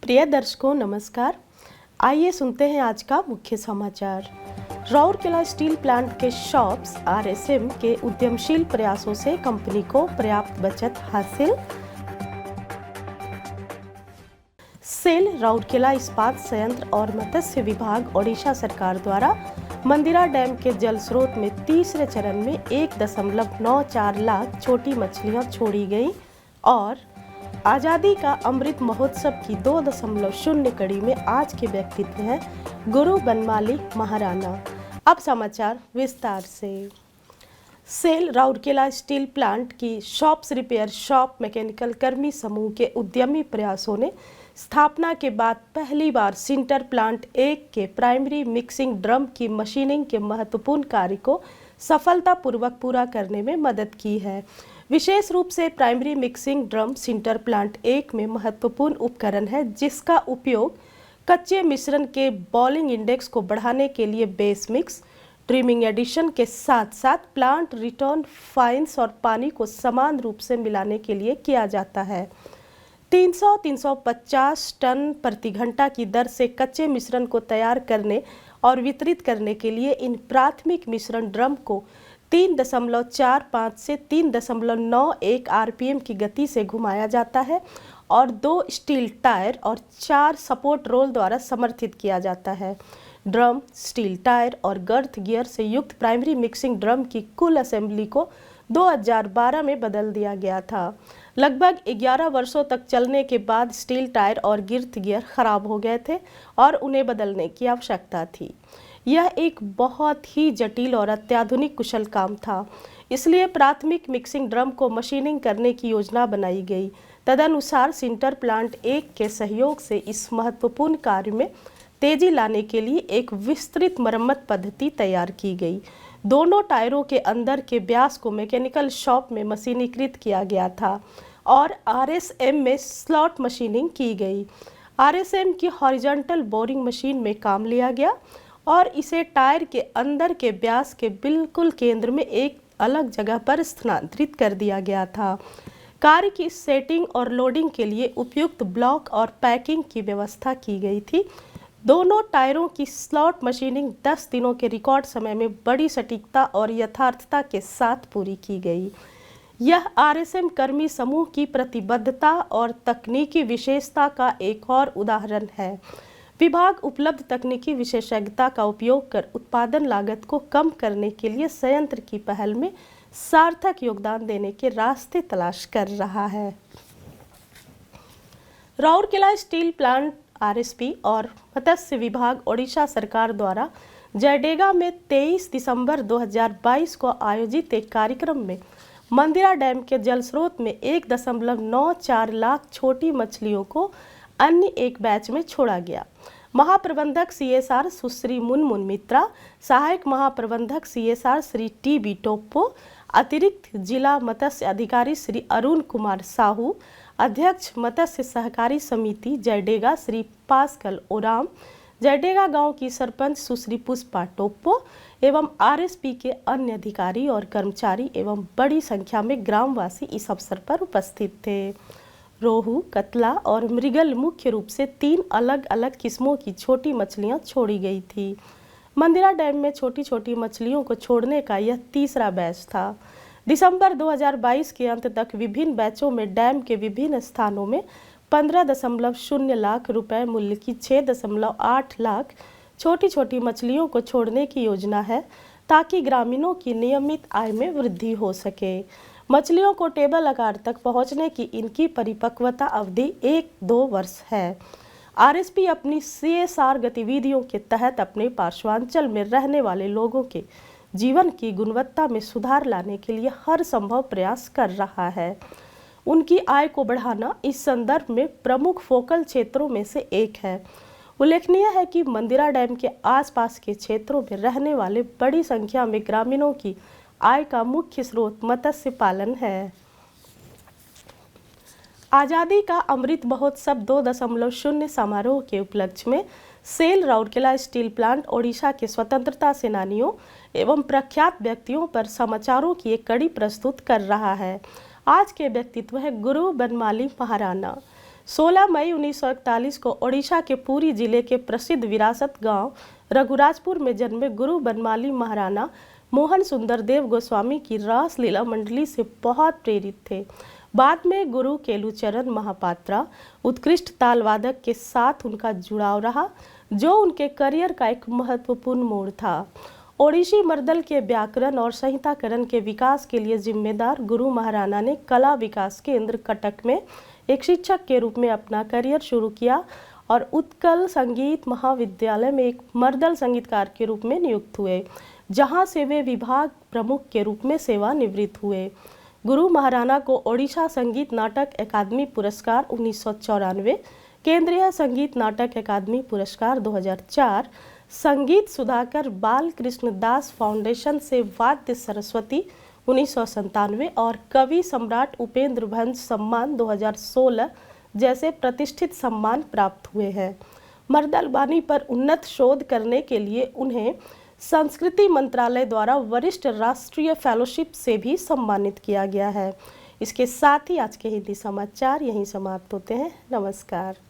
प्रिय दर्शकों नमस्कार। आइए सुनते हैं आज का मुख्य समाचार। राउरकेला स्टील प्लांट के शॉप्स आरएसएम के उद्यमशील प्रयासों से कंपनी को पर्याप्त बचत हासिल। सेल राउरकेला इस्पात संयंत्र और मत्स्य विभाग ओडिशा सरकार द्वारा मंदिरा डैम के जल स्रोत में तीसरे चरण में 1.94 लाख छोटी मछलियां छोड़ी गई और आज़ादी का अमृत महोत्सव की 2.0 कड़ी में आज के व्यक्तित्व हैं गुरु बनमाली महाराणा। अब समाचार विस्तार से। सेल राउरकेला स्टील प्लांट की शॉप्स रिपेयर शॉप मैकेनिकल कर्मी समूह के उद्यमी प्रयासों ने स्थापना के बाद पहली बार सिंटर प्लांट 1 के प्राइमरी मिक्सिंग ड्रम की मशीनिंग के महत्वपूर्ण कार्य को सफलतापूर्वक पूरा करने में मदद की है। विशेष रूप से primary mixing drum sinter plant 1 में महत्वपूर्ण उपकरण है जिसका उपयोग कच्चे मिश्रण के बॉइलिंग इंडेक्स को बढ़ाने के लिए बेस मिक्स, ट्रिमिंग एडिशन के साथ साथ प्लांट रिटर्न फाइन्स और पानी को समान रूप से मिलाने के लिए किया जाता है। 300-350 टन प्रति घंटा की दर से कच्चे मिश्रण को तैयार करने और वितरित करने के लिए इन प्राथमिक मिश्रण ड्रम को 3.45 से 3.91 आरपीएम की गति से घुमाया जाता है और 2 स्टील टायर और 4 सपोर्ट रोल द्वारा समर्थित किया जाता है। ड्रम, स्टील टायर और गर्थ गियर से युक्त प्राइमरी मिक्सिंग ड्रम की कुल असेंबली को 2012 में बदल दिया गया था। लगभग 11 वर्षों तक चलने के बाद स्टील टायर और गिर्थ गियर खराब हो गए थे और उन्हें बदलने की आवश्यकता थी। यह एक बहुत ही जटिल और अत्याधुनिक कुशल काम था, इसलिए प्राथमिक मिक्सिंग ड्रम को मशीनिंग करने की योजना बनाई गई। तदनुसार सिंटर प्लांट 1 के सहयोग से इस महत्वपूर्ण कार्य में तेजी लाने के लिए एक विस्तृत मरम्मत पद्धति तैयार की गई। दोनों टायरों के अंदर के व्यास को मैकेनिकल शॉप में मशीनीकृत किया गया था और आरएसएम में स्लॉट मशीनिंग की गई। आरएसएम की हॉरिजॉन्टल बोरिंग मशीन में काम लिया गया और इसे टायर के अंदर के व्यास के बिल्कुल केंद्र में एक अलग जगह पर स्थानांतरित कर दिया गया था। कार्य की सेटिंग और लोडिंग के लिए उपयुक्त ब्लॉक और पैकिंग की व्यवस्था की गई थी। दोनों टायरों की स्लॉट मशीनिंग 10 दिनों के रिकॉर्ड समय में बड़ी सटीकता और यथार्थता के साथ पूरी की गई। यह आरएसएम कर्मी समूह की प्रतिबद्धता और तकनीकी विशेषता का एक और उदाहरण है। विभाग उपलब्ध तकनीकी विशेषज्ञता का उपयोग कर उत्पादन लागत को कम करने के लिए संयंत्र की पहल में सार्थक योगदान देने के रास्ते तलाश कर रहा है। राउरकेला स्टील प्लांट आरएसपी और मत्स्य विभाग ओडिशा सरकार द्वारा जयडेगा में 23 दिसंबर 2022 को आयोजित एक कार्यक्रम में मंदिरा डैम के जल स्रोत में 1.94 लाख छोटी मछलियों को अन्य एक बैच में छोड़ा गया। महाप्रबंधक सीएसआर सुश्री मुनमुन मित्रा, सहायक महाप्रबंधक सीएसआर श्री टी.बी. टोप्पो, अतिरिक्त जिला मत्स्य अधिकारी श्री अरुण कुमार साहू, अध्यक्ष मत्स्य सहकारी समिति जयडेगा श्री पास्कल ओराम, जयडेगा गांव की सरपंच सुश्री पुष्पा टोप्पो एवं आरएसपी के अन्य अधिकारी और कर्मचारी एवं बड़ी संख्या में ग्रामवासी इस अवसर पर उपस्थित थे। रोहू, कतला और मृगल मुख्य रूप से 3 अलग अलग किस्मों की छोटी मछलियां छोड़ी गई थी। मंदिरा डैम में छोटी छोटी मछलियों को छोड़ने का यह तीसरा बैच था। दिसंबर 2022 के अंत तक विभिन्न बैचों में डैम के विभिन्न स्थानों में 15.0 लाख रुपए मूल्य की 6.8 लाख छोटी छोटी मछलियों को छोड़ने की योजना है ताकि ग्रामीणों की नियमित आय में वृद्धि हो सके। मछलियों को टेबल आकार तक पहुंचने की इनकी परिपक्वता अवधि 1-2 वर्ष है। आरएसपी अपनी सीएसआर गतिविधियों के तहत अपने पार्श्वांचल में रहने वाले लोगों के जीवन की गुणवत्ता में सुधार लाने के लिए हर संभव प्रयास कर रहा है। उनकी आय को बढ़ाना इस संदर्भ में प्रमुख फोकल क्षेत्रों में से एक है। उल्लेखनीय है कि मंदिरा डैम के आसपास के क्षेत्रों में रहने वाले बड़ी संख्या में ग्रामीणों की आय का मुख्य स्रोत मत्स्य पालन है। आज़ादी का अमृत महोत्सव 2.0 समारोह के उपलक्ष्य में सेल राउरकेला स्टील प्लांट ओडिशा के स्वतंत्रता सेनानियों एवं प्रख्यात व्यक्तियों पर समाचारों की एक कड़ी प्रस्तुत कर रहा है। आज के व्यक्तित्व है गुरु बनमाली महाराणा। 16 मई 1941 को ओडिशा के पुरी जिले के प्रसिद्ध विरासत गांव रघुराजपुर में जन्मे गुरु बनमाली महाराणा मोहन सुंदर देव गोस्वामी की रास लीला मंडली से बहुत प्रेरित थे। बाद में गुरु केलुचरण महापात्रा उत्कृष्ट तालवादक के साथ उनका जुड़ाव रहा, जो उनके करियर का एक महत्वपूर्ण मोड़ था। ओडिशी मर्दल के व्याकरण और संहिताकरण के विकास के लिए जिम्मेदार गुरु महाराणा ने कला विकास केंद्र कटक में एक शिक्षक के रूप में अपना करियर शुरू किया और उत्कल संगीत महाविद्यालय में एक मर्दल संगीतकार के रूप में नियुक्त हुए, जहां से वे विभाग प्रमुख के रूप में सेवानिवृत्त हुए। गुरु महाराणा को ओडिशा संगीत नाटक अकादमी पुरस्कार 1994, केंद्रीय संगीत नाटक अकादमी पुरस्कार 2004, संगीत सुधाकर बाल कृष्ण दास फाउंडेशन से वाद्य सरस्वती 1997 और कवि सम्राट उपेंद्र भंज सम्मान 2016 जैसे प्रतिष्ठित सम्मान प्राप्त हुए हैं। मर्दल बानी पर उन्नत शोध करने के लिए उन्हें संस्कृति मंत्रालय द्वारा वरिष्ठ राष्ट्रीय फेलोशिप से भी सम्मानित किया गया है। इसके साथ ही आज के हिंदी समाचार यहीं समाप्त होते हैं। नमस्कार।